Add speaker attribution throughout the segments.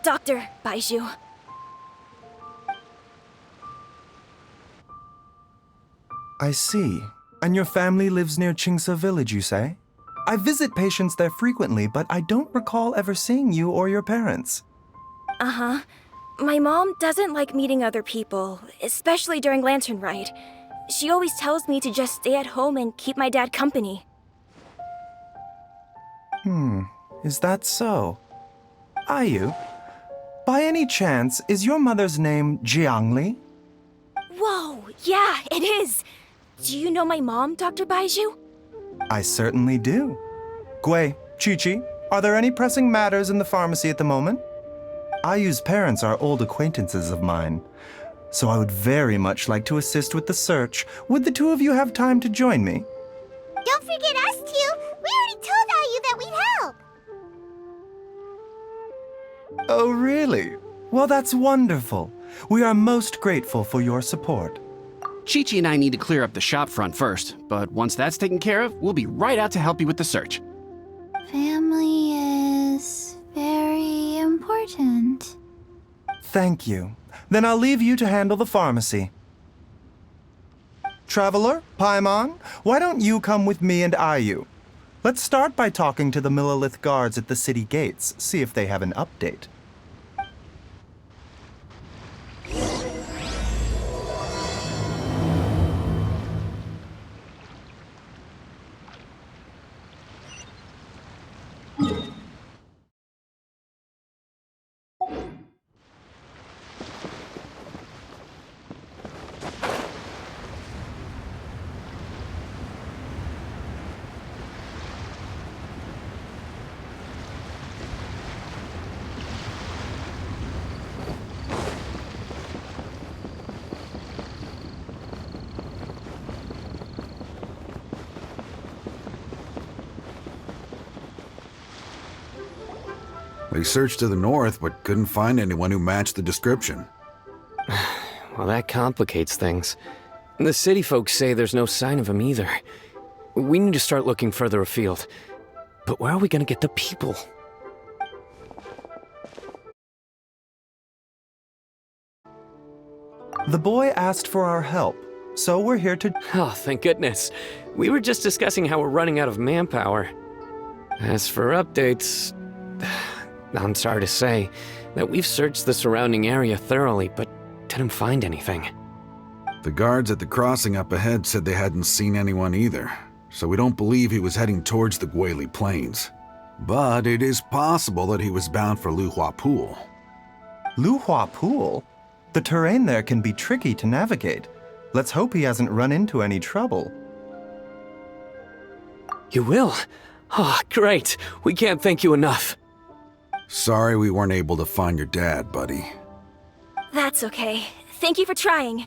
Speaker 1: Dr. Baizhu.
Speaker 2: I see. And your family lives near Qingse Village, you say? I visit patients there frequently, but I don't recall ever seeing you or your parents.
Speaker 1: Uh-huh. My mom doesn't like meeting other people, especially during Lantern Rite. She always tells me to just stay at home and keep my dad company.
Speaker 2: Is that so? Ayu, by any chance, is your mother's name Jiangli?
Speaker 1: Whoa, yeah, it is! Do you know my mom, Dr. Baizhu?
Speaker 2: I certainly do. Gui, Chi-Chi, are there any pressing matters in the pharmacy at the moment? Ayu's parents are old acquaintances of mine, so I would very much like to assist with the search. Would the two of you have time to join me?
Speaker 3: Don't forget us two! We already told Ayu that we'd help!
Speaker 2: Oh, really? Well, that's wonderful. We are most grateful for your support.
Speaker 4: Chi-Chi and I need to clear up the shop front first, but once that's taken care of, we'll be right out to help you with the search.
Speaker 3: Family is very important.
Speaker 2: Thank you. Then I'll leave you to handle the pharmacy. Traveler, Paimon, why don't you come with me and Ayu? Let's start by talking to the Millilith guards at the city gates, see if they have an update.
Speaker 5: We searched to the north, but couldn't find anyone who matched the description.
Speaker 6: Well, that complicates things. The city folks say there's no sign of him either. We need to start looking further afield. But where are we gonna get the people?
Speaker 2: The boy asked for our help, so we're here to...
Speaker 6: Oh, thank goodness. We were just discussing how we're running out of manpower. As for updates... I'm sorry to say that we've searched the surrounding area thoroughly, but didn't find anything.
Speaker 5: The guards at the crossing up ahead said they hadn't seen anyone either, so we don't believe he was heading towards the Guili Plains. But it is possible that he was bound for Luhua Pool.
Speaker 2: Luhua Pool? The terrain there can be tricky to navigate. Let's hope he hasn't run into any trouble.
Speaker 6: You will? Oh, great. We can't thank you enough.
Speaker 5: Sorry we weren't able to find your dad, buddy.
Speaker 1: That's okay. Thank you for trying.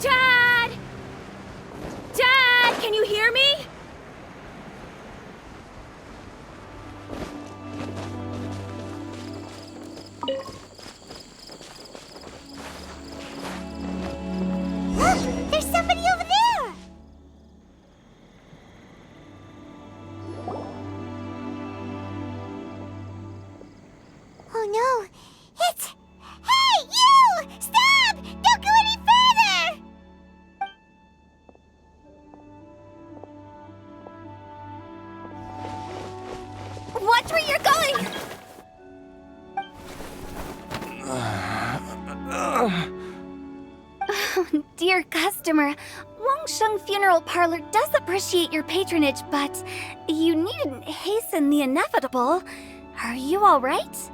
Speaker 1: Dad! Dad, can you hear me?
Speaker 3: Look! There's somebody over there! Oh no! It's... Hey, you! Stop! Don't go any further! Watch where you're going! customer. Wangsheng Funeral Parlor does appreciate your patronage, but you needn't hasten the inevitable. Are you all right?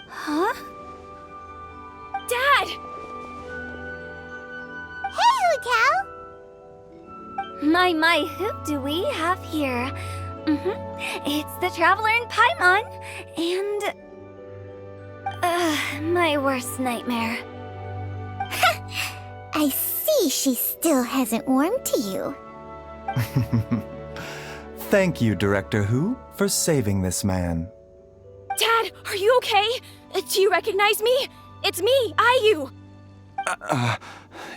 Speaker 3: Huh?
Speaker 1: Dad!
Speaker 3: Hey, Hu My, who do we have here? It's the Traveler in Paimon, and... my worst nightmare.
Speaker 7: I see she still hasn't warmed to you.
Speaker 2: Thank you, Director Hu, for saving this man.
Speaker 1: Dad, are you okay? Do you recognize me? It's me, Ayu.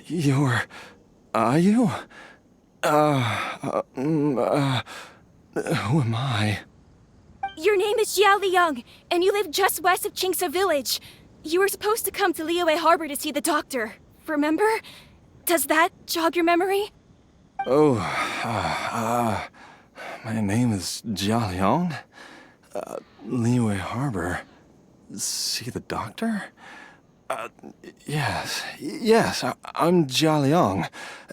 Speaker 2: You're... Ayu? Who am I?
Speaker 1: Your name is Xiao Liang, and you live just west of Qingse Village. You were supposed to come to Liyue Harbor to see the doctor. Remember? Does that jog your memory?
Speaker 2: Oh, my name is Jia Liang. Liyue Harbor. See the doctor? Yes, I'm Jia Liang,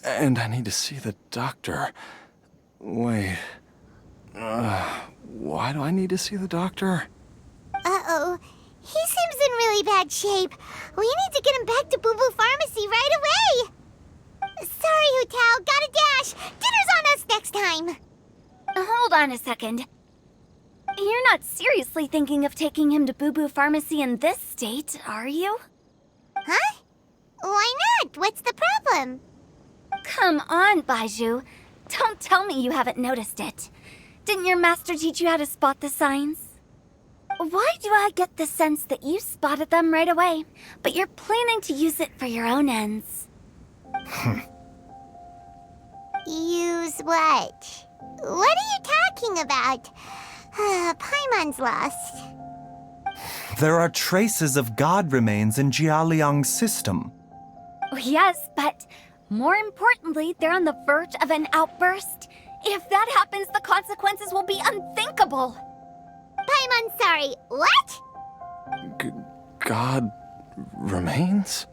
Speaker 2: and I need to see the doctor. Wait, why do I need to see the doctor?
Speaker 3: Uh-oh. He seems in really bad shape. We need to get him back to Boo Boo Pharmacy right away. Sorry, Hu Tao. Gotta dash. Dinner's on us next time.
Speaker 7: Hold on a second. You're not seriously thinking of taking him to Boo Boo Pharmacy in this state, are you?
Speaker 3: Huh? Why not? What's the problem?
Speaker 7: Come on, Baizhu. Don't tell me you haven't noticed it. Didn't your master teach you how to spot the signs? Why do I get the sense that you spotted them right away, but you're planning to use it for your own ends?
Speaker 3: Use what? What are you talking about? Paimon's lost.
Speaker 2: There are traces of god remains in Jia Liang's system.
Speaker 7: Yes, but more importantly, they're on the verge of an outburst. If that happens, the consequences will be unthinkable.
Speaker 3: Paimon's sorry. What?
Speaker 2: God remains?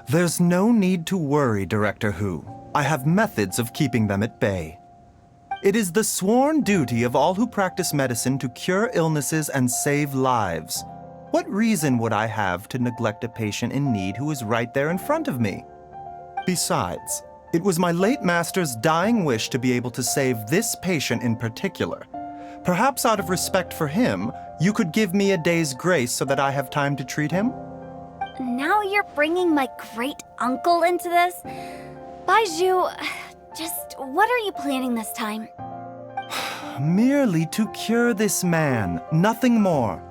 Speaker 2: There's no need to worry, Director Hu. I have methods of keeping them at bay. It is the sworn duty of all who practice medicine to cure illnesses and save lives. What reason would I have to neglect a patient in need who is right there in front of me? Besides, it was my late master's dying wish to be able to save this patient in particular. Perhaps out of respect for him, you could give me a day's grace so that I have time to treat him?
Speaker 7: Now you're bringing my great-uncle into this? Baizhu, just what are you planning this time?
Speaker 2: Merely to cure this man, nothing more.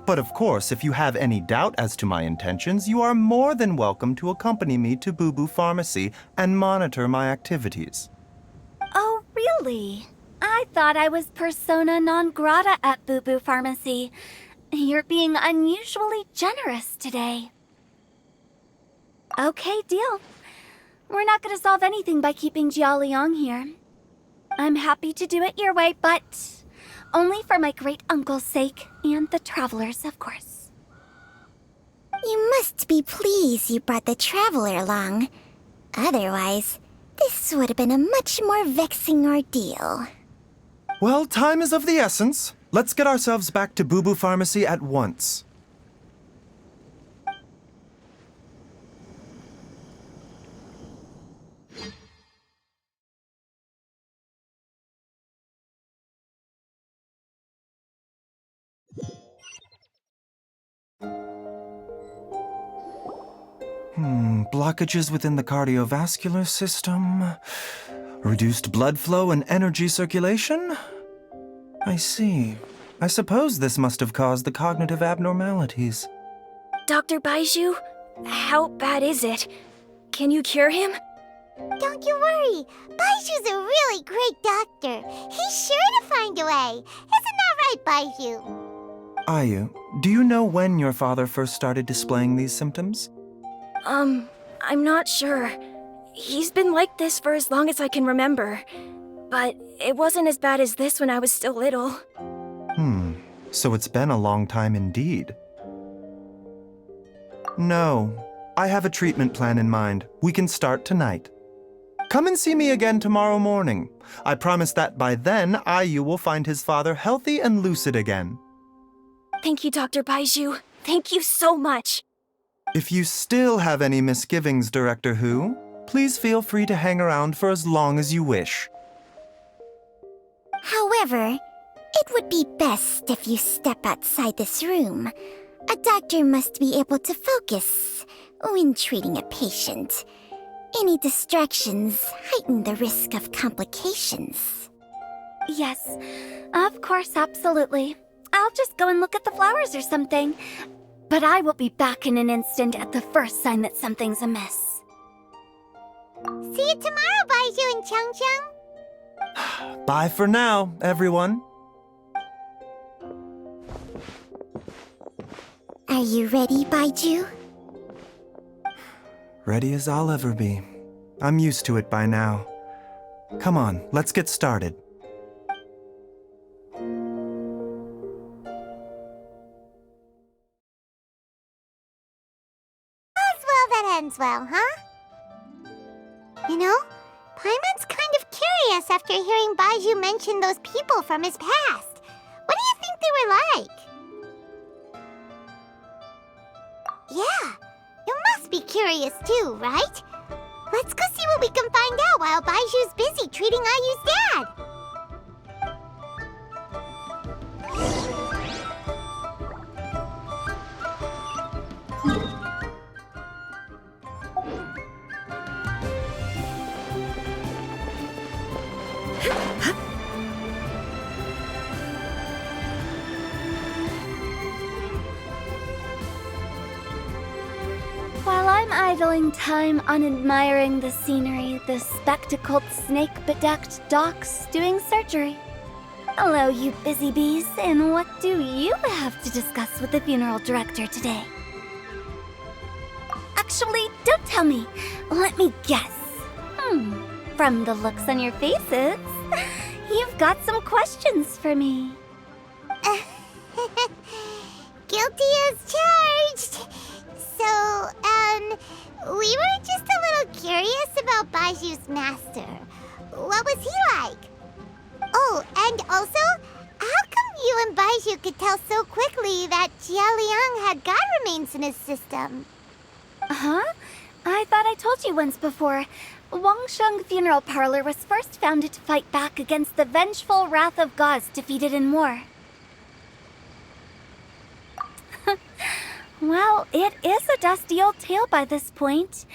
Speaker 2: But of course, if you have any doubt as to my intentions, you are more than welcome to accompany me to Boo Boo Pharmacy and monitor my activities.
Speaker 7: Oh, really? I thought I was persona non grata at Boo Boo Pharmacy. You're being unusually generous today. Okay, deal. We're not going to solve anything by keeping Jia Liang here. I'm happy to do it your way, but only for my great-uncle's sake and the travelers, of course.
Speaker 3: You must be pleased you brought the Traveler along. Otherwise, this would have been a much more vexing ordeal.
Speaker 2: Well, time is of the essence. Let's get ourselves back to Boo Boo Pharmacy at once. Blockages within the cardiovascular system, reduced blood flow and energy circulation? I see. I suppose this must have caused the cognitive abnormalities.
Speaker 1: Dr. Baizhu, how bad is it? Can you cure him?
Speaker 3: Don't you worry. Baizhu's a really great doctor. He's sure to find a way. Isn't that right, Baizhu?
Speaker 2: Ayu, do you know when your father first started displaying these symptoms?
Speaker 1: I'm not sure. He's been like this for as long as I can remember. But it wasn't as bad as this when I was still little.
Speaker 2: So it's been a long time indeed. No, I have a treatment plan in mind. We can start tonight. Come and see me again tomorrow morning. I promise that by then, Ayu will find his father healthy and lucid again.
Speaker 1: Thank you, Dr. Baizhu. Thank you so much.
Speaker 2: If you still have any misgivings, Director Hu, please feel free to hang around for as long as you wish.
Speaker 3: However, it would be best if you step outside this room. A doctor must be able to focus when treating a patient. Any distractions heighten the risk of complications.
Speaker 7: Yes, of course, absolutely. I'll just go and look at the flowers or something. But I will be back in an instant at the first sign that something's amiss.
Speaker 3: See you tomorrow, Baizhu and Chung Chung.
Speaker 2: Bye for now, everyone.
Speaker 3: Are you ready, Baizhu?
Speaker 2: Ready as I'll ever be. I'm used to it by now. Come on, let's get started.
Speaker 3: That ends well, huh? You know, Paimon's kind of curious after hearing Baizhu mention those people from his past. What do you think they were like? Yeah, you must be curious too, right? Let's go see what we can find out while Baizhu's busy treating Ayu's dad.
Speaker 7: While I'm idling time on admiring the scenery, the spectacled snake-bedecked doc's doing surgery. Hello, you busy bees, and what do you have to discuss with the funeral director today? Actually, don't tell me. Let me guess. From the looks on your faces, you've got some questions for me.
Speaker 3: Guilty as charged. So, we were just a little curious about Baizhu's master. What was he like? Oh, and also, how come you and Baizhu could tell so quickly that Xiao Liang had god remains in his system?
Speaker 7: Huh? I thought I told you once before. Wangsheng Funeral Parlor was first founded to fight back against the vengeful wrath of gods defeated in war. Well, it is a dusty old tale by this point.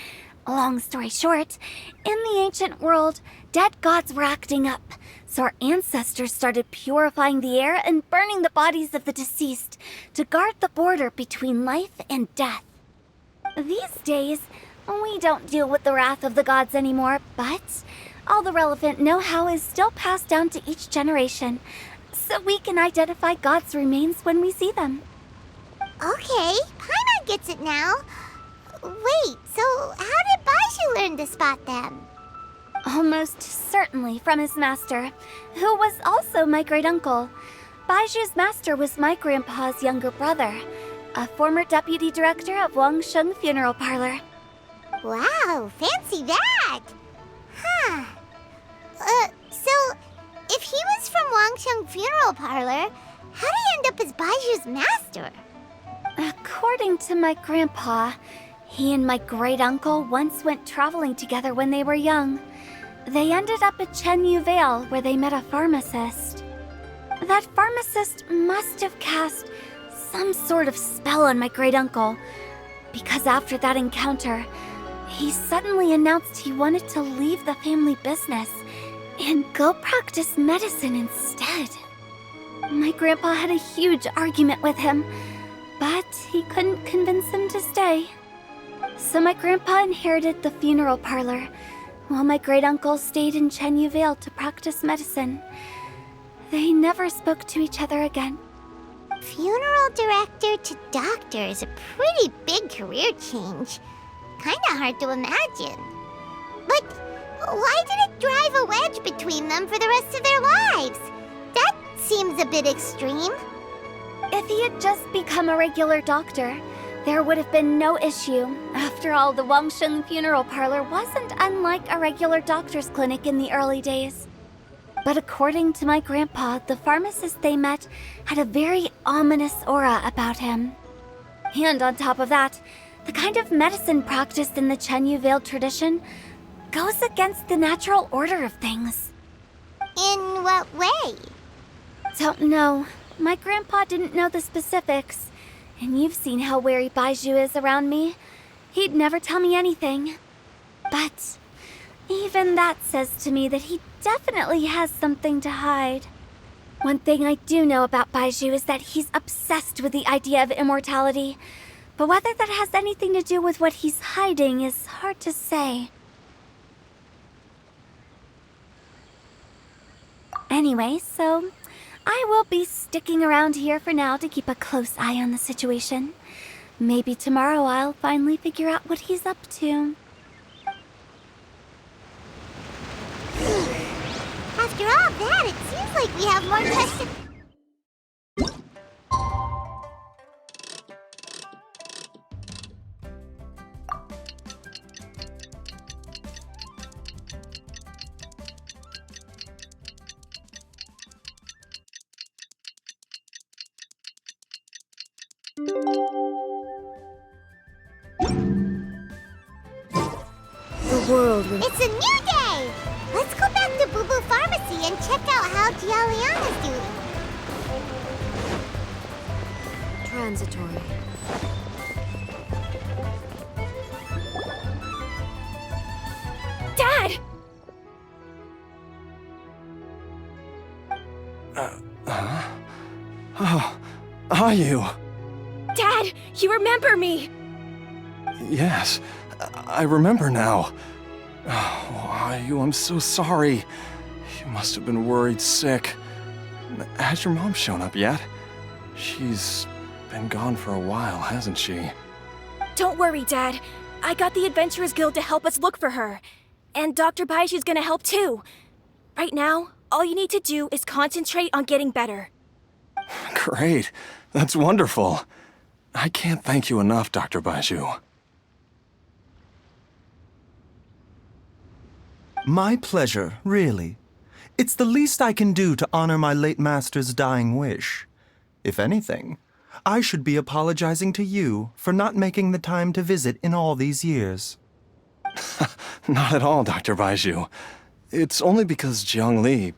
Speaker 7: Long story short, in the ancient world, dead gods were acting up, so our ancestors started purifying the air and burning the bodies of the deceased to guard the border between life and death. These days, we don't deal with the wrath of the gods anymore, but all the relevant know-how is still passed down to each generation, so we can identify gods' remains when we see them.
Speaker 3: Okay, Paimon gets it now. Wait, so how did Baizhu learn to spot them?
Speaker 7: Almost certainly from his master, who was also my great-uncle. Baizhu's master was my grandpa's younger brother, a former deputy director of Wangsheng Funeral Parlor.
Speaker 3: Wow, fancy that! Huh. So, if he was from Wangsheng Funeral Parlor, how did he end up as Baizhu's master?
Speaker 7: According to my grandpa, he and my great-uncle once went traveling together when they were young. They ended up at Chenyu Vale, where they met a pharmacist. That pharmacist must have cast some sort of spell on my great-uncle, because after that encounter, he suddenly announced he wanted to leave the family business and go practice medicine instead. My grandpa had a huge argument with him, but he couldn't convince him to stay. So my grandpa inherited the funeral parlor, while my great-uncle stayed in Chenyu Vale to practice medicine. They never spoke to each other again.
Speaker 3: Funeral director to doctor is a pretty big career change. Kinda hard to imagine. But why did it drive a wedge between them for the rest of their lives? That seems a bit extreme.
Speaker 7: If he had just become a regular doctor, there would have been no issue. After all, the Wangsheng Funeral Parlor wasn't unlike a regular doctor's clinic in the early days. But according to my grandpa, the pharmacist they met had a very ominous aura about him. And on top of that, the kind of medicine practiced in the Chenyu Vale tradition goes against the natural order of things.
Speaker 3: In what way?
Speaker 7: Don't know. My grandpa didn't know the specifics. And you've seen how wary Baizhu is around me. He'd never tell me anything. But even that says to me that he definitely has something to hide. One thing I do know about Baizhu is that he's obsessed with the idea of immortality. But whether that has anything to do with what he's hiding is hard to say. Anyway, so I will be sticking around here for now to keep a close eye on the situation. Maybe tomorrow I'll finally figure out what he's up to.
Speaker 3: After all that, it seems like we have more questions.
Speaker 1: The world will...
Speaker 3: It's a new day! Let's go back to Boo Boo Pharmacy and check out how Xiao Liang is doing.
Speaker 1: transitory. Dad!
Speaker 2: Oh, are you?
Speaker 1: Dad, you remember me!
Speaker 2: Yes, I remember now. Oh, are you? I'm so sorry. You must have been worried sick. Has your mom shown up yet? She's been gone for a while, hasn't she?
Speaker 1: Don't worry, Dad. I got the Adventurers Guild to help us look for her. And Dr. Baizhu's gonna help too. Right now, all you need to do is concentrate on getting better.
Speaker 2: Great. That's wonderful. I can't thank you enough, Dr. Baizhu. My pleasure, really. It's the least I can do to honor my late master's dying wish. If anything, I should be apologizing to you for not making the time to visit in all these years. Not at all, Dr. Baizhu. It's only because Jiang Li...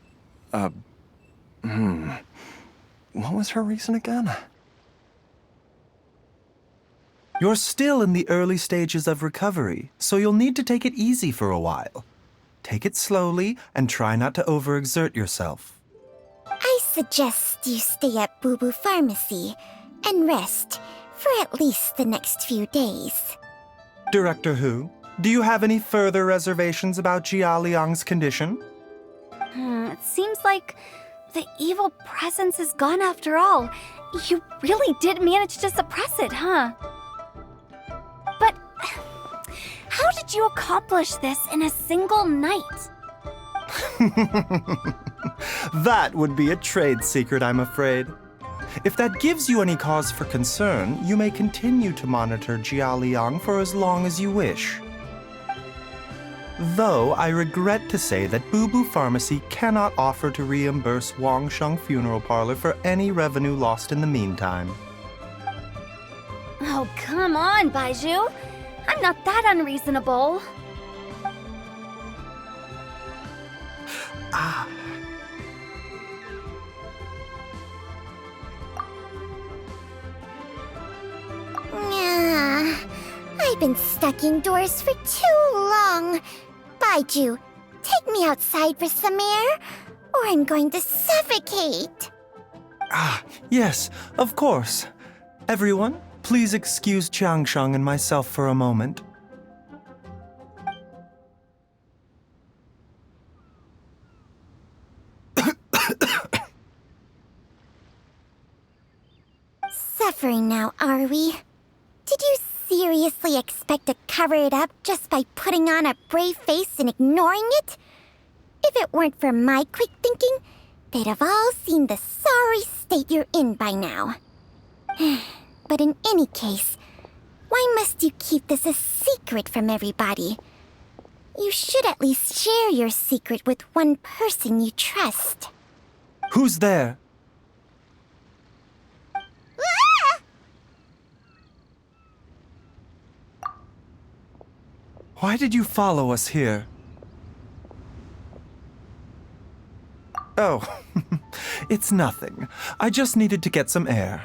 Speaker 2: What was her reason again? You're still in the early stages of recovery, so you'll need to take it easy for a while. Take it slowly and try not to overexert yourself.
Speaker 3: I suggest you stay at Boo Boo Pharmacy and rest for at least the next few days.
Speaker 2: Director Hu, do you have any further reservations about Jia Liang's condition?
Speaker 7: It seems like the evil presence is gone after all. You really did manage to suppress it, huh? But how did you accomplish this in a single night?
Speaker 2: That would be a trade secret, I'm afraid. If that gives you any cause for concern, you may continue to monitor Jia Liang for as long as you wish. Though I regret to say that Boo Boo Pharmacy cannot offer to reimburse Wangsheng Funeral Parlor for any revenue lost in the meantime.
Speaker 7: Oh, come on, Baizhu. I'm not that unreasonable.
Speaker 3: I've been stuck indoors for too long. Baizhu, take me outside for some air, or I'm going to suffocate.
Speaker 2: Yes, of course. Everyone, please excuse Changsheng and myself for a moment.
Speaker 3: Suffering now, are we? Did you seriously expect to cover it up just by putting on a brave face and ignoring it? If it weren't for my quick thinking, they'd have all seen the sorry state you're in by now. But in any case, Why must you keep this a secret from everybody? You should at least share your secret with one person you trust.
Speaker 2: Who's there?
Speaker 3: Ah!
Speaker 2: Why did you follow us here? Oh, it's nothing. I just needed to get some air.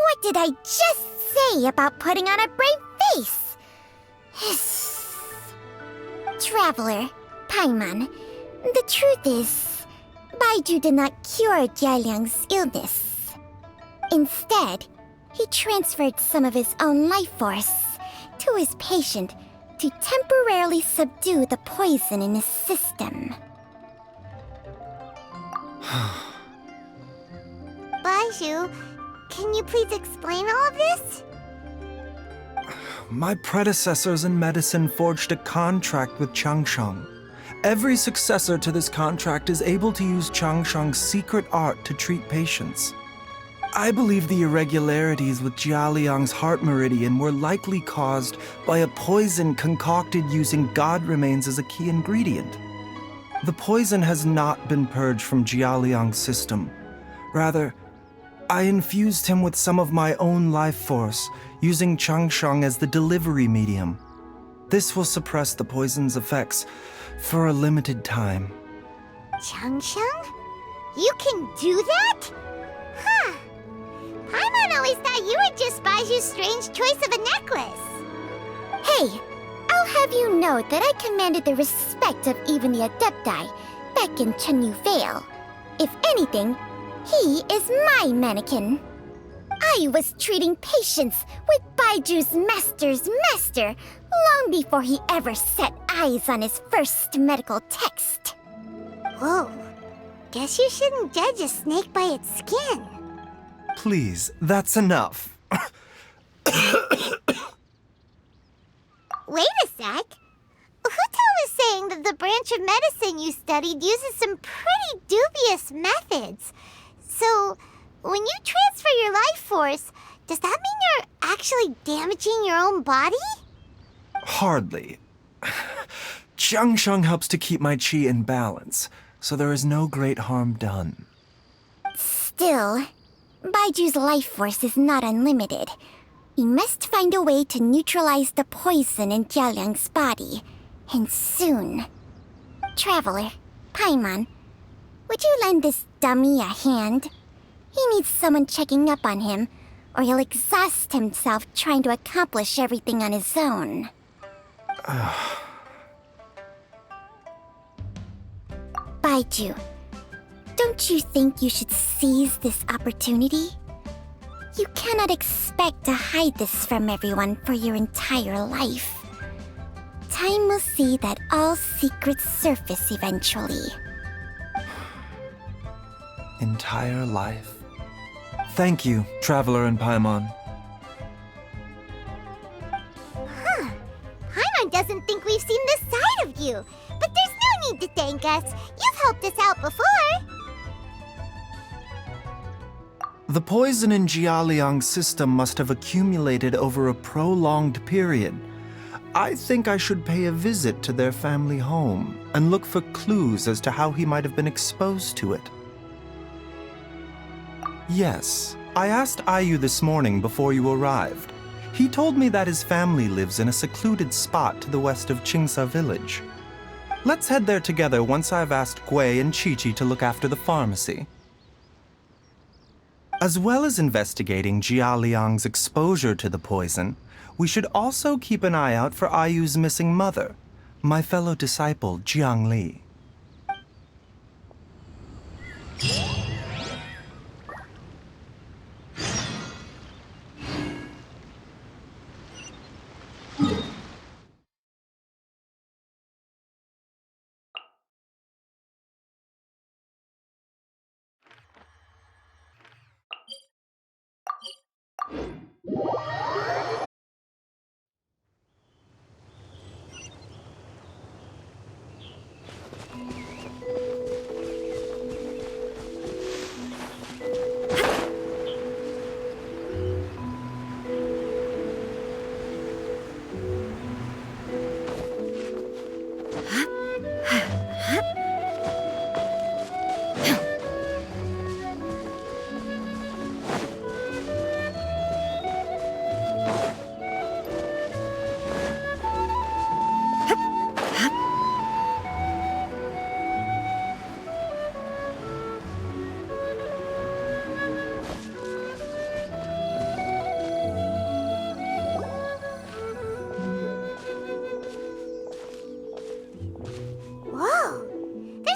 Speaker 3: What did I just say about putting on a brave face? Traveler, Paimon, the truth is, Baizhu did not cure Jialiang's illness. Instead, he transferred some of his own life force to his patient to temporarily subdue the poison in his system. Baizhu, can you please explain all of this?
Speaker 2: My predecessors in medicine forged a contract with Changsheng. Every successor to this contract is able to use Changsheng's secret art to treat patients. I believe the irregularities with Jialiang's heart meridian were likely caused by a poison concocted using god remains as a key ingredient. The poison has not been purged from Jialiang's system. Rather, I infused him with some of my own life force, using Changsheng as the delivery medium. This will suppress the poison's effects for a limited time.
Speaker 3: Changsheng? You can do that? Huh. Paimon always thought you were just Baizhu's strange choice of a necklace. Hey, I'll have you know that I commanded the respect of even the Adepti back in Chenyu Vale. If anything, he is my mannequin. I was treating patients with Baiju's master's master long before he ever set eyes on his first medical text. Whoa. Guess you shouldn't judge a snake by its skin.
Speaker 2: Please, that's enough.
Speaker 3: Wait a sec. Huto was saying that the branch of medicine you studied uses some pretty dubious methods. So, when you transfer your life force, does that mean you're actually damaging your own body?
Speaker 2: Hardly. Changsheng helps to keep my chi in balance, so there is no great harm done.
Speaker 3: Still, Baiju's life force is not unlimited. We must find a way to neutralize the poison in Jialiang's body, and soon. Traveler, Paimon, would you lend this dummy a hand? He needs someone checking up on him, or he'll exhaust himself trying to accomplish everything on his own. Baizhu, don't you think you should seize this opportunity? You cannot expect to hide this from everyone for your entire life. Time will see that all secrets surface eventually.
Speaker 2: Entire life. Thank you, Traveler and Paimon.
Speaker 3: Huh. Paimon doesn't think we've seen this side of you. But there's no need to thank us. You've helped us out before.
Speaker 2: The poison in Jialiang's system must have accumulated over a prolonged period. I think I should pay a visit to their family home and look for clues as to how he might have been exposed to it. Yes, I asked Ayu this morning before you arrived. He told me that his family lives in a secluded spot to the west of Qingsa village. Let's head there together once I've asked Gui and Chi-Chi to look after the pharmacy. As well as investigating Jialiang's exposure to the poison, we should also keep an eye out for Ayu's missing mother, my fellow disciple Jiang Li.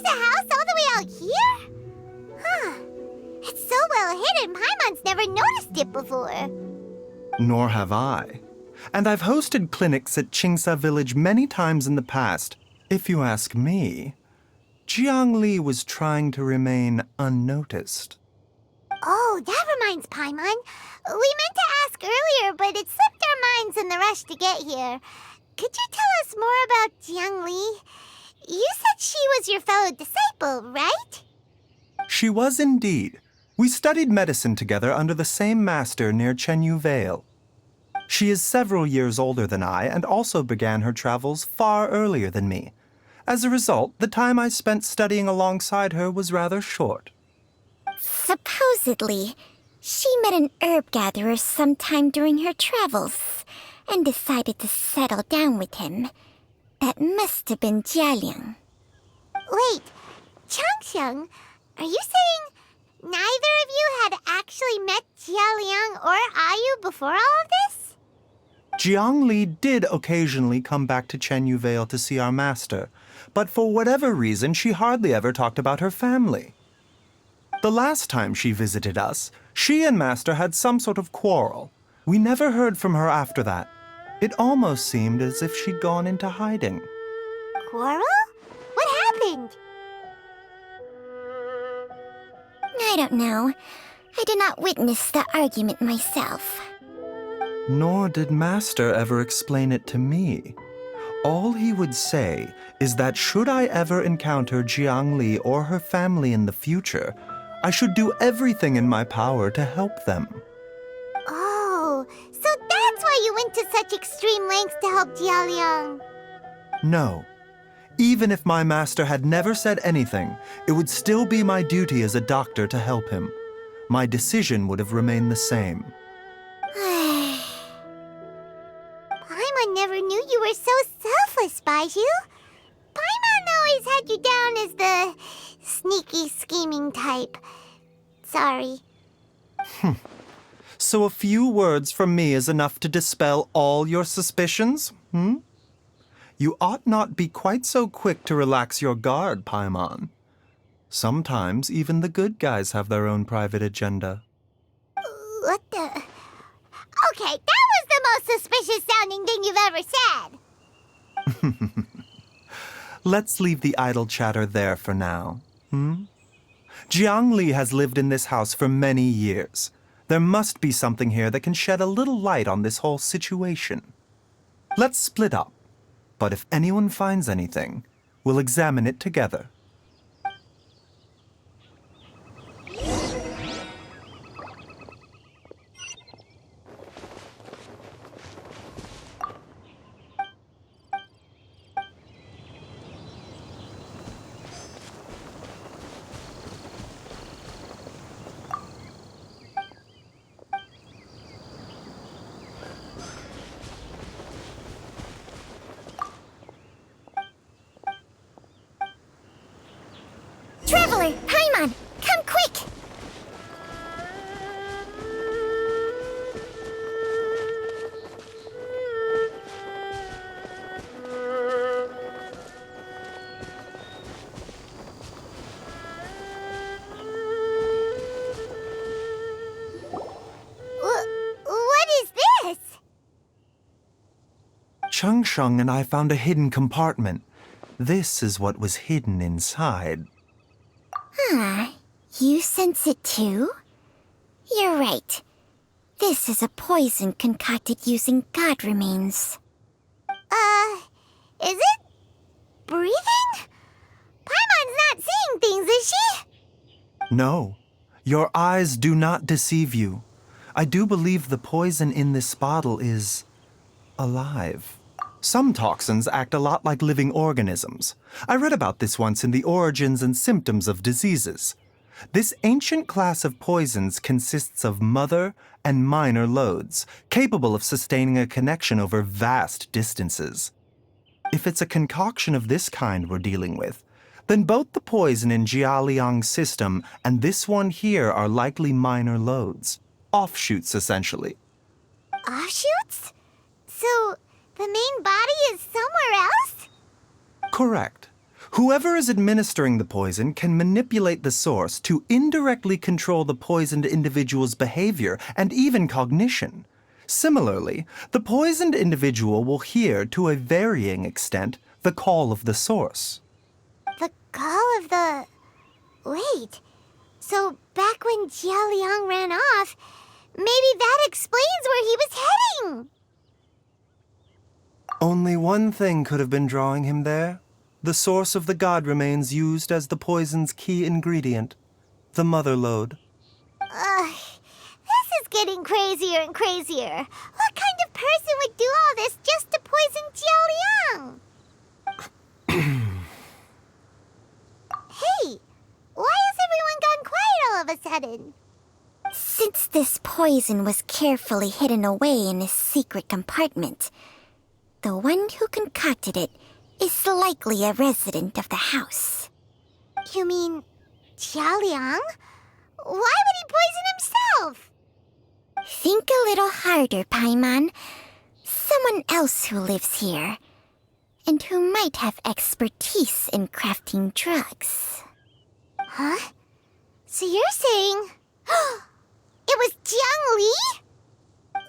Speaker 3: the house all the way out here? Huh. It's so well hidden, Paimon's never noticed it before.
Speaker 2: Nor have I. And I've hosted clinics at Qingsa Village many times in the past. If you ask me, Jiangli was trying to remain unnoticed.
Speaker 3: Oh, that reminds Paimon. We meant to ask earlier, but it slipped our minds in the rush to get here. Could you tell us more about Jiangli? You said she was your fellow disciple, right?
Speaker 2: She was indeed. We studied medicine together under the same master near Chenyu Vale. She is several years older than I and also began her travels far earlier than me. As a result, the time I spent studying alongside her was rather short.
Speaker 8: Supposedly, she met an herb gatherer sometime during her travels and decided to settle down with him. That must have been Jialiang.
Speaker 3: Wait, Changxiang, are you saying neither of you had actually met Jialiang or Ayu before all of this?
Speaker 2: Jiangli did occasionally come back to Chenyu Vale to see our master, but for whatever reason, she hardly ever talked about her family. The last time she visited us, she and Master had some sort of quarrel. We never heard from her after that. It almost seemed as if she'd gone into hiding.
Speaker 3: Quarrel? What happened?
Speaker 8: I don't know. I did not witness the argument myself.
Speaker 2: Nor did Master ever explain it to me. All he would say is that should I ever encounter Jiangli or her family in the future, I should do everything in my power to help them.
Speaker 3: Oh, so that's why you went to such extreme lengths to help Jialiang.
Speaker 2: No. Even if my master had never said anything, it would still be my duty as a doctor to help him. My decision would have remained the same.
Speaker 3: Paimon never knew you were so selfless, Baizhu. Paimon always had you down as the sneaky, scheming type. Sorry.
Speaker 2: So a few words from me is enough to dispel all your suspicions, You ought not be quite so quick to relax your guard, Paimon. Sometimes even the good guys have their own private agenda.
Speaker 3: What the... Okay, that was the most suspicious sounding thing you've ever said.
Speaker 2: Let's leave the idle chatter there for now, Jiangli has lived in this house for many years. There must be something here that can shed a little light on this whole situation. Let's split up, but if anyone finds anything, we'll examine it together.
Speaker 8: Traveler, Paimon, come quick!
Speaker 3: What is this?
Speaker 2: Changsheng and I found a hidden compartment. This is what was hidden inside.
Speaker 8: You sense it too? You're right. This is a poison concocted using god remains.
Speaker 3: Is it breathing? Paimon's not seeing things, is she?
Speaker 2: No, your eyes do not deceive you. I do believe the poison in this bottle is alive. Some toxins act a lot like living organisms. I read about this once in the Origins and Symptoms of Diseases. This ancient class of poisons consists of mother and minor loads, capable of sustaining a connection over vast distances. If it's a concoction of this kind we're dealing with, then both the poison in Jialiang's system and this one here are likely minor loads. Offshoots, essentially.
Speaker 3: Offshoots? So, the main body is somewhere else?
Speaker 2: Correct. Whoever is administering the poison can manipulate the source to indirectly control the poisoned individual's behavior and even cognition. Similarly, the poisoned individual will hear, to a varying extent, the call of the source.
Speaker 3: The call of the... Wait. So back when Xiao Liang ran off, maybe that explains where he was heading.
Speaker 2: Only one thing could have been drawing him there. The source of the god remains used as the poison's key ingredient, the mother lode.
Speaker 3: This is getting crazier and crazier. What kind of person would do all this just to poison Xiao Liang? Hey, why has everyone gone quiet all of a sudden?
Speaker 8: Since this poison was carefully hidden away in a secret compartment, the one who concocted it is likely a resident of the house.
Speaker 3: You mean Xiao Liang? Why would he poison himself?
Speaker 8: Think a little harder, Paimon. Someone else who lives here, and who might have expertise in crafting drugs.
Speaker 3: Huh? So you're saying... it was Jiang Li?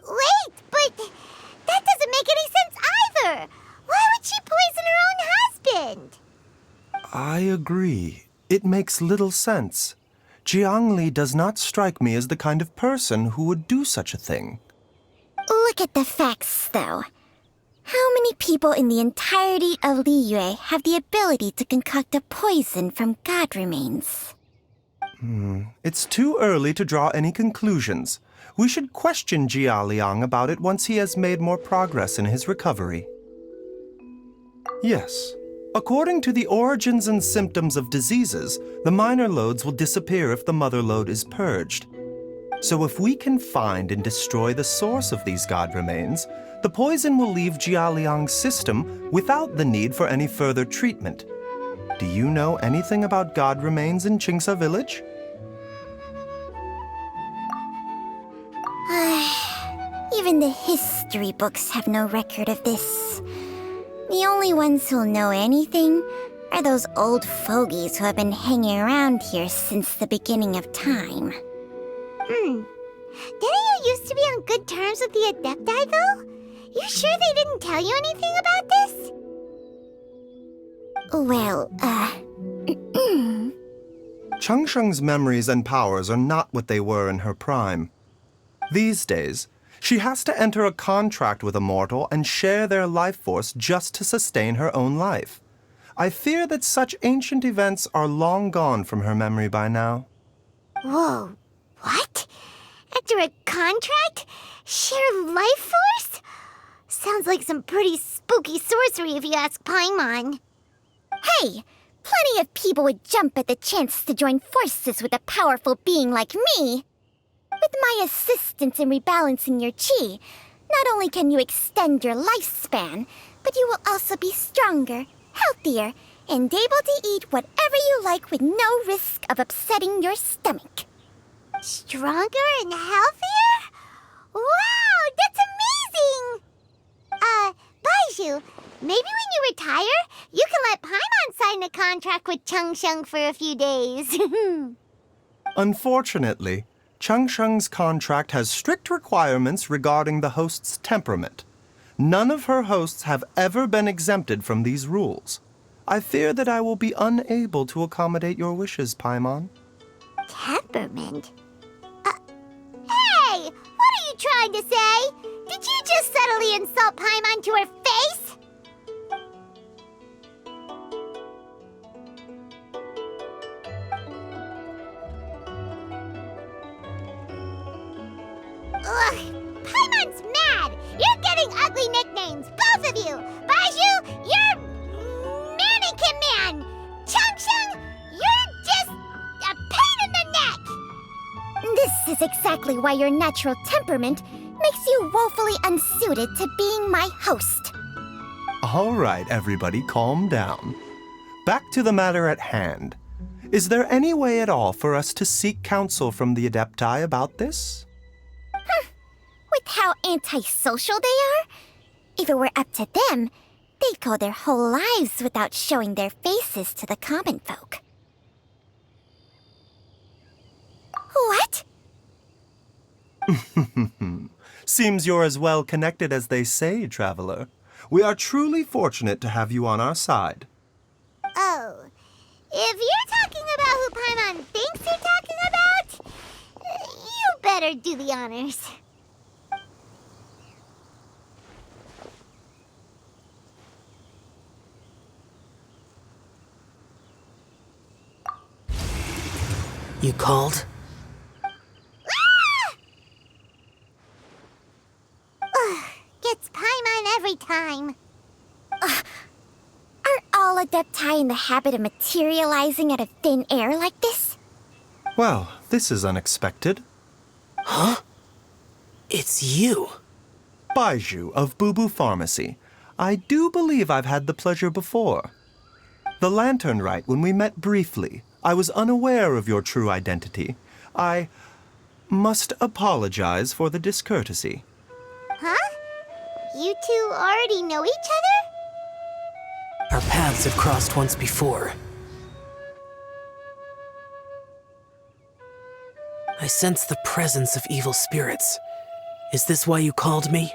Speaker 3: Wait, but that doesn't make any sense either. Why would she poison her own husband?
Speaker 2: I agree. It makes little sense. Jiang Li does not strike me as the kind of person who would do such a thing.
Speaker 8: Look at the facts, though. How many people in the entirety of Liyue have the ability to concoct a poison from god remains?
Speaker 2: It's too early to draw any conclusions. We should question Jia Liang about it once he has made more progress in his recovery. Yes. According to the origins and symptoms of diseases, the minor lodes will disappear if the mother lode is purged. So if we can find and destroy the source of these god remains, the poison will leave Jia Liang's system without the need for any further treatment. Do you know anything about god remains in Qingsa village?
Speaker 8: Even the history books have no record of this. The only ones who'll know anything are those old fogies who have been hanging around here since the beginning of time.
Speaker 3: Didn't you used to be on good terms with the Adepti, though? You sure they didn't tell you anything about this?
Speaker 8: Well,
Speaker 2: Changsheng's memories and powers are not what they were in her prime. These days, she has to enter a contract with a mortal and share their life force just to sustain her own life. I fear that such ancient events are long gone from her memory by now.
Speaker 3: Whoa, what? Enter a contract? Share life force? Sounds like some pretty spooky sorcery if you ask Paimon.
Speaker 8: hey! Plenty of people would jump at the chance to join forces with a powerful being like me. With my assistance in rebalancing your chi, not only can you extend your lifespan, but you will also be stronger, healthier, and able to eat whatever you like with no risk of upsetting your stomach.
Speaker 3: Stronger and healthier? Wow, that's amazing! Baizhu, maybe when you retire, you can let Paimon sign a contract with Changsheng for a few days.
Speaker 2: Unfortunately, Changsheng's contract has strict requirements regarding the host's temperament. None of her hosts have ever been exempted from these rules. I fear that I will be unable to accommodate your wishes, Paimon.
Speaker 3: Temperament? Hey! What are you trying to say? Did you just subtly insult Paimon to her face? Ugh! Paimon's mad! You're getting ugly nicknames, both of you! Baizhu, you're Mannequin Man! Changsheng, you're just a pain in the neck!
Speaker 8: This is exactly why your natural temperament makes you woefully unsuited to being my host.
Speaker 2: All right, everybody, calm down. Back to the matter at hand. Is there any way at all for us to seek counsel from the Adepti about this?
Speaker 8: With how antisocial they are? If it were up to them, They go their whole lives without showing their faces to the common folk. What?
Speaker 2: Seems you're as well connected as they say, traveler. We are truly fortunate to have you on our side.
Speaker 3: Oh, if you're talking about who Paimon thinks you're talking about, you better do the honors.
Speaker 9: You called?
Speaker 3: Gets Paimon every time.
Speaker 8: Aren't all Adepti in the habit of materializing out of thin air like this?
Speaker 2: Well, this is unexpected.
Speaker 9: Huh? It's you.
Speaker 2: Baizhu of Bubu Pharmacy. I do believe I've had the pleasure before. The Lantern Rite, when we met briefly, I was unaware of your true identity. I must apologize for the discourtesy.
Speaker 3: Huh? You two already know each other?
Speaker 9: Our paths have crossed once before. I sense the presence of evil spirits. Is this why you called me?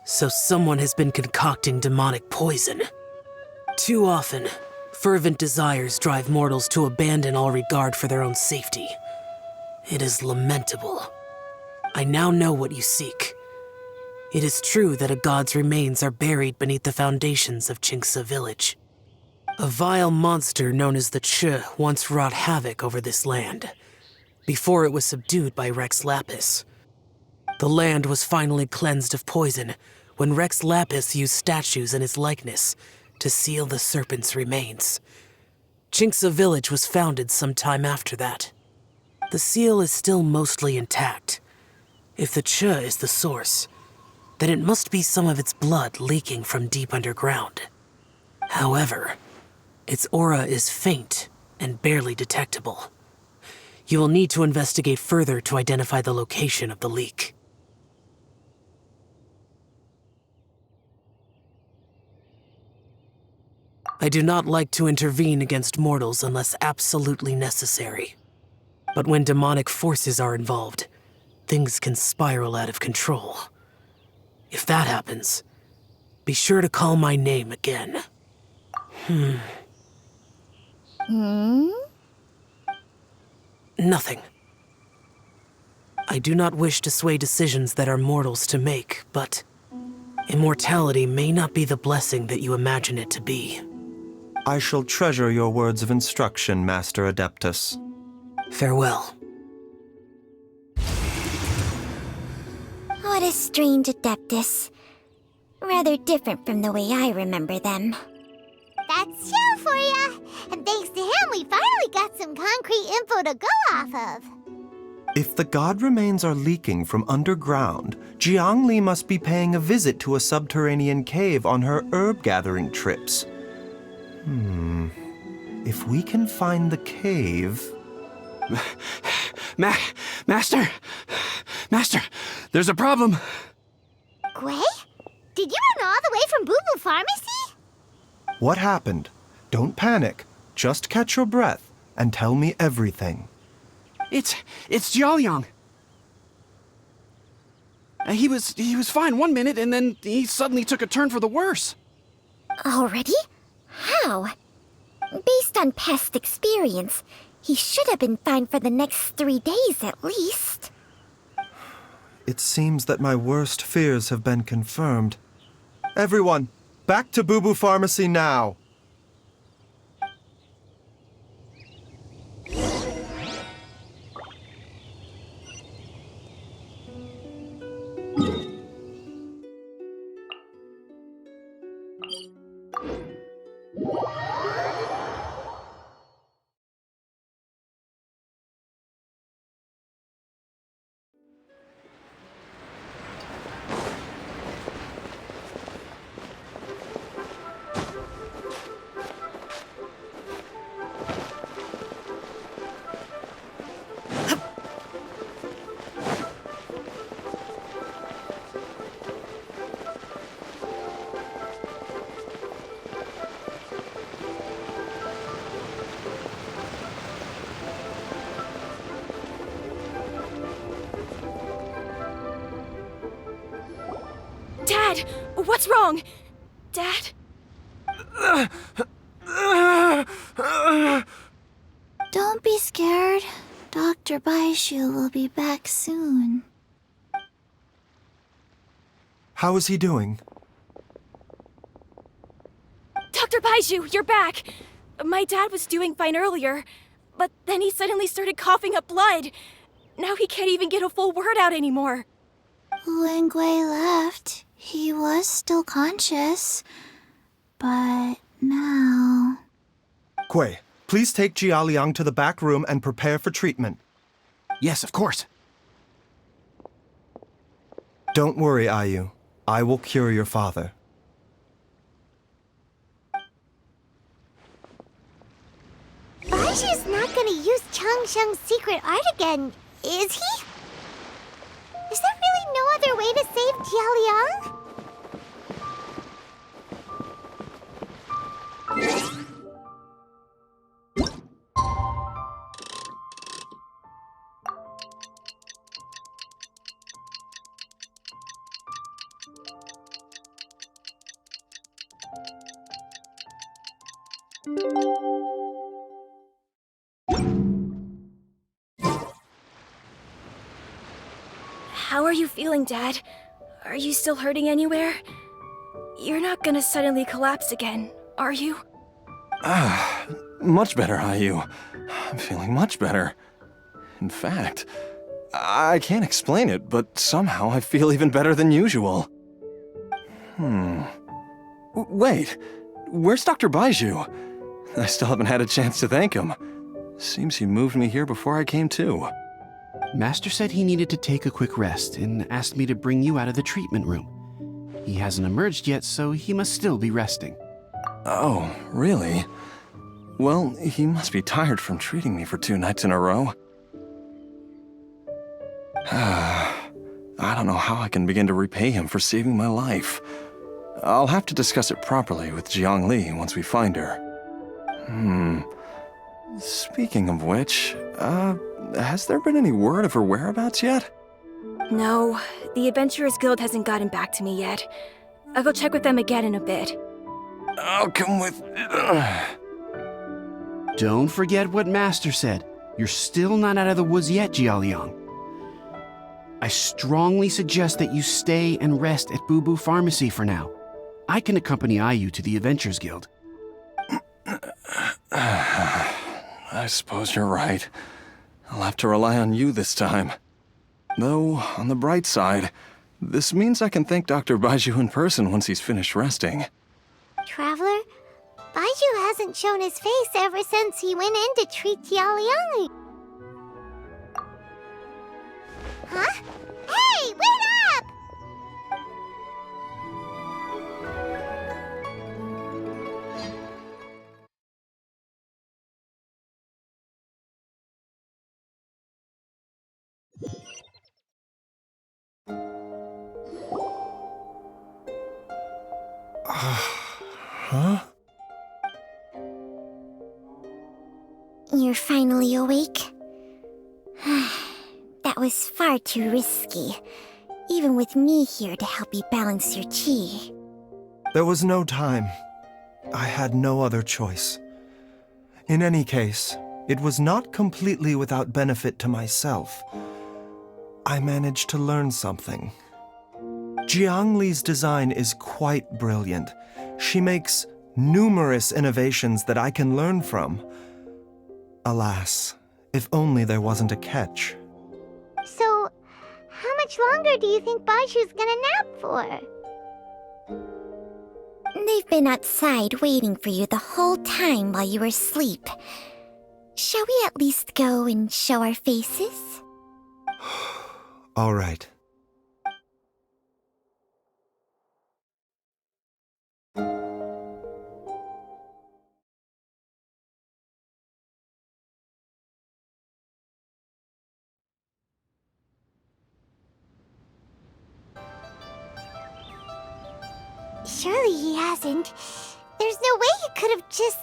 Speaker 9: So someone has been concocting demonic poison. Too often, fervent desires drive mortals to abandon all regard for their own safety. It is lamentable. I now know what you seek. It is true that a god's remains are buried beneath the foundations of Qingce village. A vile monster known as the Che once wrought havoc over this land, before it was subdued by Rex Lapis. The land was finally cleansed of poison when Rex Lapis used statues in his likeness to seal the serpent's remains. Qingce village was founded some time after that. The seal is still mostly intact. If the Che is the source, then it must be some of its blood leaking from deep underground. However, its aura is faint and barely detectable. You will need to investigate further to identify the location of the leak. I do not like to intervene against mortals unless absolutely necessary. But when demonic forces are involved, things can spiral out of control. If that happens, be sure to call my name again. Nothing. I do not wish to sway decisions that are mortals to make, but immortality may not be the blessing that you imagine it to be.
Speaker 2: I shall treasure your words of instruction, Master Adeptus.
Speaker 9: Farewell.
Speaker 8: What a strange Adeptus. Rather different from the way I remember them.
Speaker 3: That's Xiao for ya! And thanks to him, we finally got some concrete info to go off of.
Speaker 2: If the god remains are leaking from underground, Jiangli must be paying a visit to a subterranean cave on her herb-gathering trips. If we can find the cave...
Speaker 4: Master! Master, there's a problem!
Speaker 3: Gui? Did you run all the way from Bubu Pharmacy?
Speaker 2: What happened? Don't panic. Just catch your breath and tell me everything.
Speaker 4: It's Jiaoliang. He was fine one minute, and then he suddenly took a turn for the worse.
Speaker 8: Already? How? Based on past experience, he should have been fine for the next 3 days at least.
Speaker 2: It seems that my worst fears have been confirmed. Everyone, back to Bubu Pharmacy now!
Speaker 1: Dad! What's wrong? Dad?
Speaker 3: Don't be scared. Dr. Baizhu will be back soon.
Speaker 2: How is he doing?
Speaker 1: Dr. Baizhu, you're back! My dad was doing fine earlier, but then he suddenly started coughing up blood. Now he can't even get a full word out anymore.
Speaker 3: When Gui left, he was still conscious. But now...
Speaker 2: Gui, please take Jialiang to the back room and prepare for treatment.
Speaker 4: Yes, of course.
Speaker 2: Don't worry, Ayu. I will cure your father.
Speaker 3: Baizhu's not gonna use Changsheng's secret art again, is he? Is there really no other way to save Jialiang?
Speaker 1: How are you feeling, Dad? Are you still hurting anywhere? You're not gonna suddenly collapse again, are you?
Speaker 10: Much better, Ayu. I'm feeling much better. In fact, I can't explain it, but somehow I feel even better than usual. Wait, where's Dr. Baizhu? I still haven't had a chance to thank him. Seems he moved me here before I came to.
Speaker 4: Master said he needed to take a quick rest and asked me to bring you out of the treatment room. He hasn't emerged yet, so he must still be resting.
Speaker 10: Oh, really? Well, he must be tired from treating me for 2 nights in a row. I don't know how I can begin to repay him for saving my life. I'll have to discuss it properly with Jiangli once we find her. Speaking of which, has there been any word of her whereabouts yet?
Speaker 1: No, the Adventurers Guild hasn't gotten back to me yet. I'll go check with them again in a bit.
Speaker 10: I'll come with...
Speaker 4: Don't forget what Master said. You're still not out of the woods yet, Jialiang. I strongly suggest that you stay and rest at Boo Boo Pharmacy for now. I can accompany Ayu to the Adventurers Guild.
Speaker 10: I suppose you're right. I'll have to rely on you this time. Though, on the bright side, this means I can thank Dr. Baizhu in person once he's finished resting.
Speaker 3: Traveler, Baizhu hasn't shown his face ever since he went in to treat Jialiang. Huh? Hey, wait up!
Speaker 2: Huh?
Speaker 8: You're finally awake? That was far too risky, even with me here to help you balance your chi.
Speaker 2: There was no time. I had no other choice. In any case, it was not completely without benefit to myself. I managed to learn something. Jiangli's design is quite brilliant. She makes numerous innovations that I can learn from. Alas, if only there wasn't a catch.
Speaker 3: So, how much longer do you think Baizhu's gonna nap for?
Speaker 8: They've been outside waiting for you the whole time while you were asleep. Shall we at least go and show our faces?
Speaker 2: All right.
Speaker 3: Surely he hasn't. There's no way he could have just...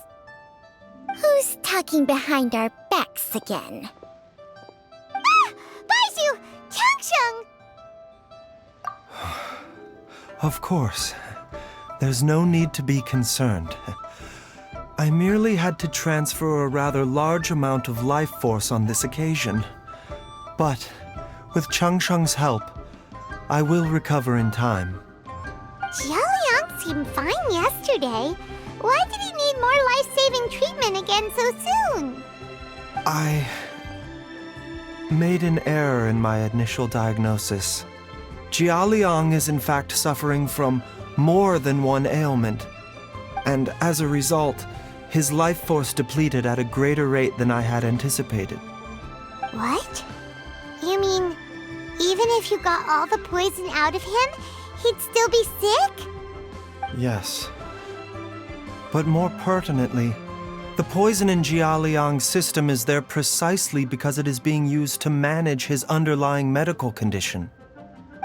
Speaker 8: Who's talking behind our backs again?
Speaker 3: Ah! Baizhu! Changsheng!
Speaker 2: Of course. There's no need to be concerned. I merely had to transfer a rather large amount of life force on this occasion. But, with Changsheng's help, I will recover in time.
Speaker 3: Xiaoliang seemed fine yesterday. Why did he need more life-saving treatment again so soon?
Speaker 2: I made an error in my initial diagnosis. Jialiang is in fact suffering from more than one ailment, and as a result, his life force depleted at a greater rate than I had anticipated.
Speaker 3: What? You mean, even if you got all the poison out of him, he'd still be sick?
Speaker 2: Yes. But more pertinently, the poison in Jialiang's system is there precisely because it is being used to manage his underlying medical condition.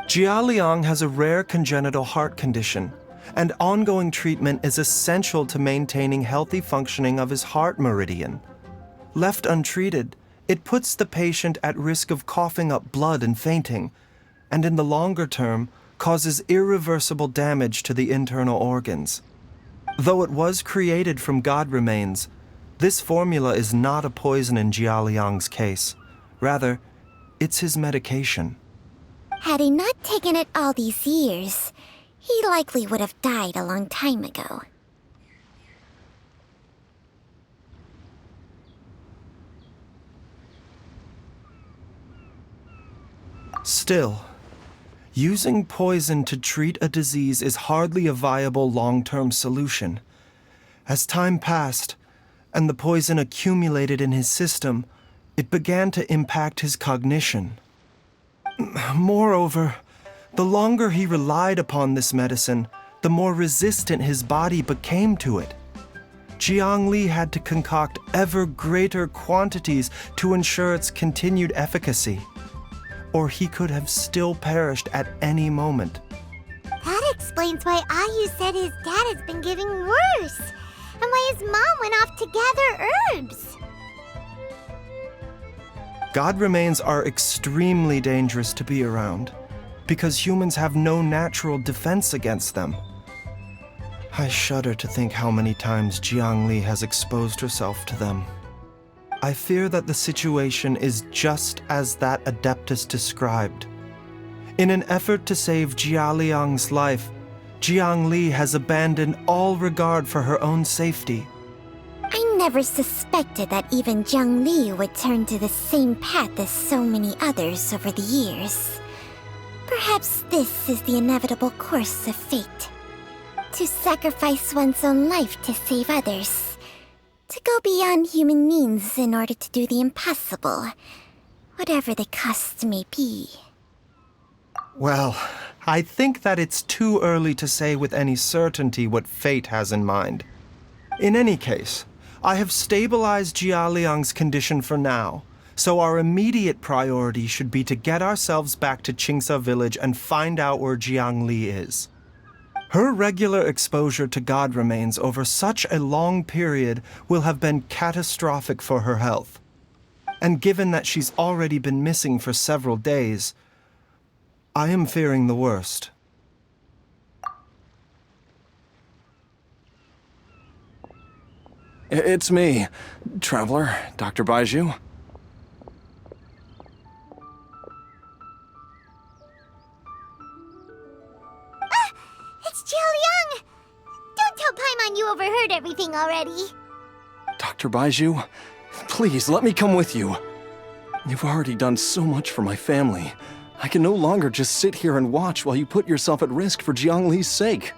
Speaker 2: Jialiang has a rare congenital heart condition, and ongoing treatment is essential to maintaining healthy functioning of his heart meridian. Left untreated, it puts the patient at risk of coughing up blood and fainting, and in the longer term, causes irreversible damage to the internal organs. Though it was created from God remains, this formula is not a poison in Jialiang's case. Rather, it's his medication.
Speaker 8: Had he not taken it all these years, he likely would have died a long time ago.
Speaker 2: Still, using poison to treat a disease is hardly a viable long-term solution. As time passed, and the poison accumulated in his system, it began to impact his cognition. Moreover, the longer he relied upon this medicine, the more resistant his body became to it. Jiang Li had to concoct ever greater quantities to ensure its continued efficacy, or he could have still perished at any moment.
Speaker 3: That explains why Ayu said his dad has been getting worse, and why his mom went off to gather herbs.
Speaker 2: God remains are extremely dangerous to be around, because humans have no natural defense against them. I shudder to think how many times Jiang Li has exposed herself to them. I fear that the situation is just as that Adeptus described. In an effort to save Jialiang's life, Jiang Li has abandoned all regard for her own safety.
Speaker 8: I never suspected that even Jiang Li would turn to the same path as so many others over the years. Perhaps this is the inevitable course of fate. To sacrifice one's own life to save others. To go beyond human means in order to do the impossible, whatever the cost may be.
Speaker 2: Well, I think that it's too early to say with any certainty what fate has in mind. In any case, I have stabilized Jialiang's condition for now, so our immediate priority should be to get ourselves back to Qingsa village and find out where Jiang Li is. Her regular exposure to God remains over such a long period will have been catastrophic for her health. And given that she's already been missing for several days, I am fearing the worst.
Speaker 10: It's me, Traveler, Dr. Baizhu.
Speaker 3: It's Xiaoliang! Don't tell Paimon you overheard everything already.
Speaker 10: Dr. Baizhu, please let me come with you. You've already done so much for my family. I can no longer just sit here and watch while you put yourself at risk for Jiang Li's sake.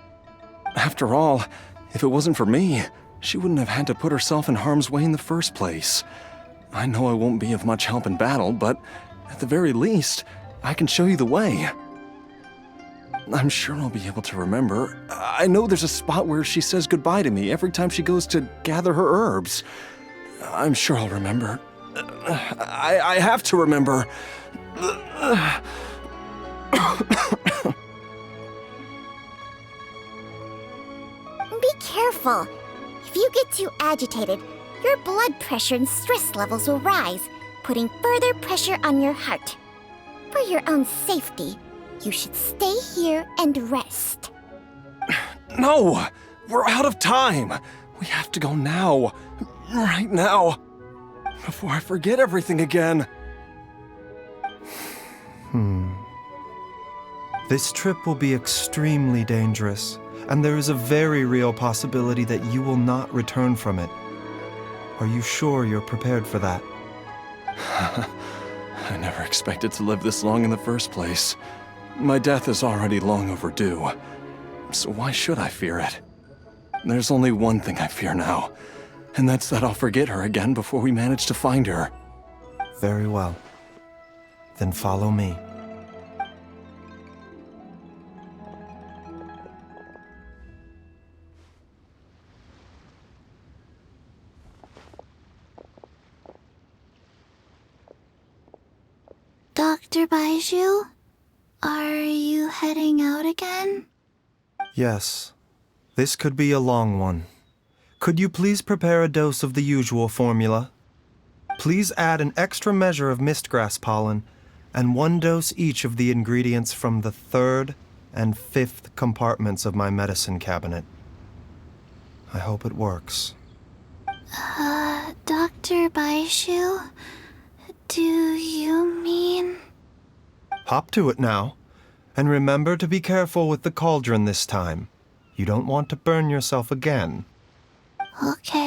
Speaker 10: After all, if it wasn't for me, she wouldn't have had to put herself in harm's way in the first place. I know I won't be of much help in battle, but at the very least, I can show you the way. I'm sure I'll be able to remember. I know there's a spot where she says goodbye to me every time she goes to gather her herbs. I'm sure I'll remember. I have to remember.
Speaker 8: Be careful. If you get too agitated, your blood pressure and stress levels will rise, putting further pressure on your heart. For your own safety, you should stay here and rest.
Speaker 10: No! We're out of time! We have to go now. Right now. Before I forget everything again.
Speaker 2: This trip will be extremely dangerous, and there is a very real possibility that you will not return from it. Are you sure you're prepared for that?
Speaker 10: I never expected to live this long in the first place. My death is already long overdue. So why should I fear it? There's only one thing I fear now, and that's that I'll forget her again before we manage to find her.
Speaker 2: Very well. Then follow me.
Speaker 3: Dr. Baizhu, are you heading out again?
Speaker 2: Yes. This could be a long one. Could you please prepare a dose of the usual formula? Please add an extra measure of mistgrass pollen and 1 dose each of the ingredients from the 3rd and 5th compartments of my medicine cabinet. I hope it works.
Speaker 3: Dr. Baizhu, do you mean...
Speaker 2: Hop to it now. And remember to be careful with the cauldron this time. You don't want to burn yourself again.
Speaker 3: Okay.